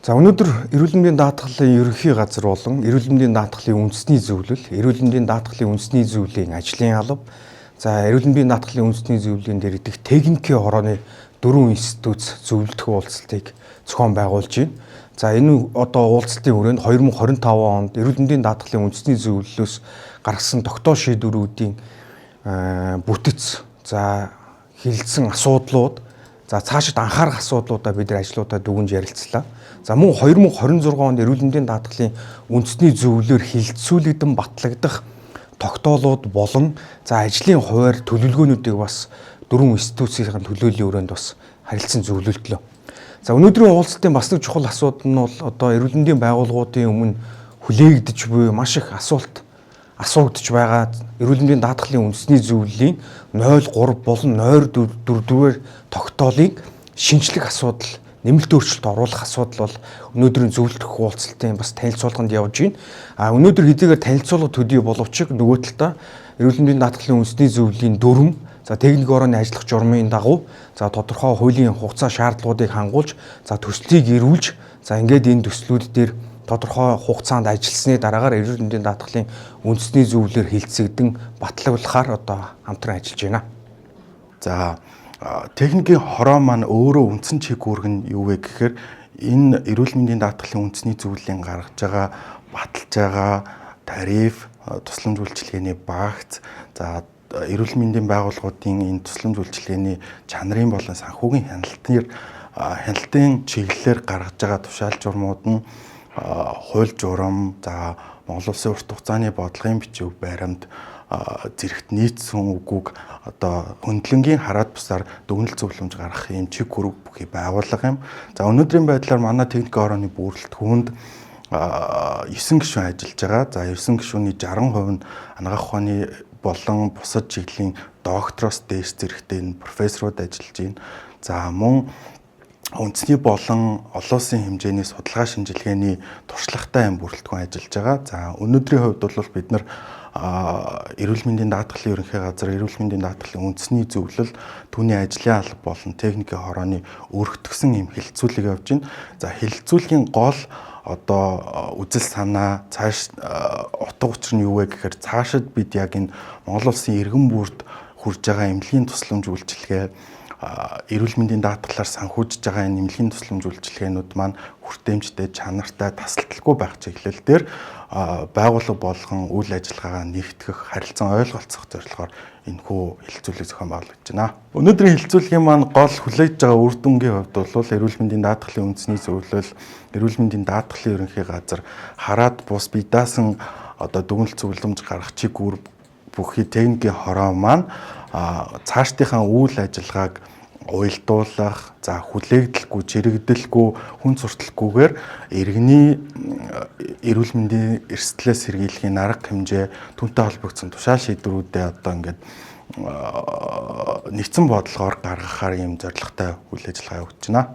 За өнөөдөр эрүүл мэндийн даатгалын ерөнхий газар болон эрүүл мэндийн даатгалын үндэсний зөвлөл, эрүүл мэндийн даатгалын үндэсний зөвлөлийн ажлын алба, за эрүүл мэндийн даатгалын үндэсний зөвлөлийн дээр идэх техникийн хорооны 4 институт зөвлөлдөх уулзалтыг зохион байгуулж байна. За энэ одоо уулзалтын хүрээнд 2025 онд эрүүл мэндийн даатгалын үндэсний зөвлөлөөс гаргасан тогтоол шийдвэрүүдийн бүтэц, за хэлэлцсэн асуудлууд, за цаашид анхаарах асуудлуудаа бид нар ажлуудаа дүгнж ярилцлаа. За мөн 2026 онд эрүүл мэндийн даатгалын үндэсний зөвлөлөөр хилцүүлэгдэн батлагдах тогтоолууд болон за ажлын хуваар төлөвлөгөөнүүдийг бас 4 институцийн төлөөллийн өрөөнд бас харилцан зөвлөлдлөө. За өнөөдрийн уулзалтын бас нэг чухал асуудал нь бол одоо эрүүл мэндийн байгууллагуудын өмнө хүлээгдэж буй маш их асуугдж байгаа эрүүл мэндийн даатгалын үндэсний зөвлөлийн 03 болон 04-р тогтоолыг шинжлэх асуудал, нэмэлт өөрчлөлт оруулах асуудал бол өнөөдрийн зөвлөлдөх уулзалтын бас танилцуулганд явж байна. Өнөөдөр хэдийгээр танилцуулга төдий боловч нөгөө талдаа эрүүл мэндийн даатгалын үндэсний зөвлөлийн 4 за техник орооны ажиллах журмын дагуу за тодорхой хуулийн хугацаа шаардлагуудыг хангуулж за төслийг эрүүлж за ингээд энэ төслүүд дээр тодорхой хугацаанд ажилласны дараагаар эрүүл мэндийн даатгалын үндэсний зөвлөлөөр хилцэгдэн батлуулахаар одоо хамтран ажиллаж байна. За техникийн хороо маань өөрөө үндсэн чиг үүрэг нь юу вэ гэхээр энэ эрүүл мэндийн даатгалын үндэсний зөвлөлийн гаргаж байгаа баталж байгаа тариф, тусламж үйлчилгээний багц, за эрүүл мэндийн байгууллагуудын энэ тусламж үйлчилгээний чанарын болон санхүүгийн хяналтын чиглэлээр гаргаж байгаа тушаал журмууд нь хууль журам, за Монгол Улсын урт хугацааны бодлогын бичиг баримт, зэрэгт нийцсэн үгүүг одоо хөндлөнгийн хараад бусаар дүгнэлт зөвлөмж гаргах юм чиг үүрэг бүхий байгууллага юм. За өнөөдрийн байдлаар манай техникийн хорооны бүрэлдэхүүнд 9 гишүүн ажиллаж байгаа. За 9 гишүүний 60% нь анагаах ухааны болон бусад чиглэлийн доктороос дээш зэрэгтэй энэ профессорууд ажиллаж байна. За мөн үндэсний болон олон улсын хэмжээний судалгаа шинжилгээний туршлагатай юм бүрэлдэхүүн ажиллаж байгаа. За өнөөдрийн хувьд бол бид нар эрүүл мэндийн даатгалын ерөнхий газар, эрүүл мэндийн даатгалын үндэсний зөвлөл, түүний ажлын алба болон техникийн хорооны өргөтгсөн юм хилцүүлэг явж байна. За хилцүүлгийн гол одоо үзэл санаа цааш утга учир нь юу вэ гэхээр цаашид бид яг энэ Монгол Улсын иргэн бүрд хүрж байгаа эмнэлгийн тусламж үйлчилгээ, эрүүл мэндийн даатгалаар санхүүжж байгаа энэ эмнэлгийн тусламж үйлчилгээнүүд маань хүртээмжтэй, чанартай, тасалдaltaгүй байх чиглэл дээр байгууллага болгон үйл ажиллагаагаа нэгтгэх, харилцан ойлголцох зорилгоор энэхүү хилцүүлэг зохион байгуулагдаж байна. Өнөөдрийн хилцүүлгийн маань гол хүлээж байгаа үр дүнгийн хувьд бол эрүүл мэндийн даатгалын үндэсний зөвлөл, эрүүл мэндийн даатгалын ерөнхий газар хараад бус бие даасан одоо дүгнэлт зөвлөмж гаргах чиг үүрэг бүхий техникийн хороо маань цаашдынхаа үйл ажиллагааг уялдуулах, за хүлээгдэлгүй, чирэгдэлгүй, хүн сурталгүйгээр иргэний эрүүл мэндийн эрсдлээс сэргийлэхийн арга хэмжээ, түүнтэй холбогдсон тушаал шийдвэрүүдээ одоо ингээд нэгдсэн бодлогоор гаргахаар ийм зорилготой үйл ажиллагаа явагдаж байна.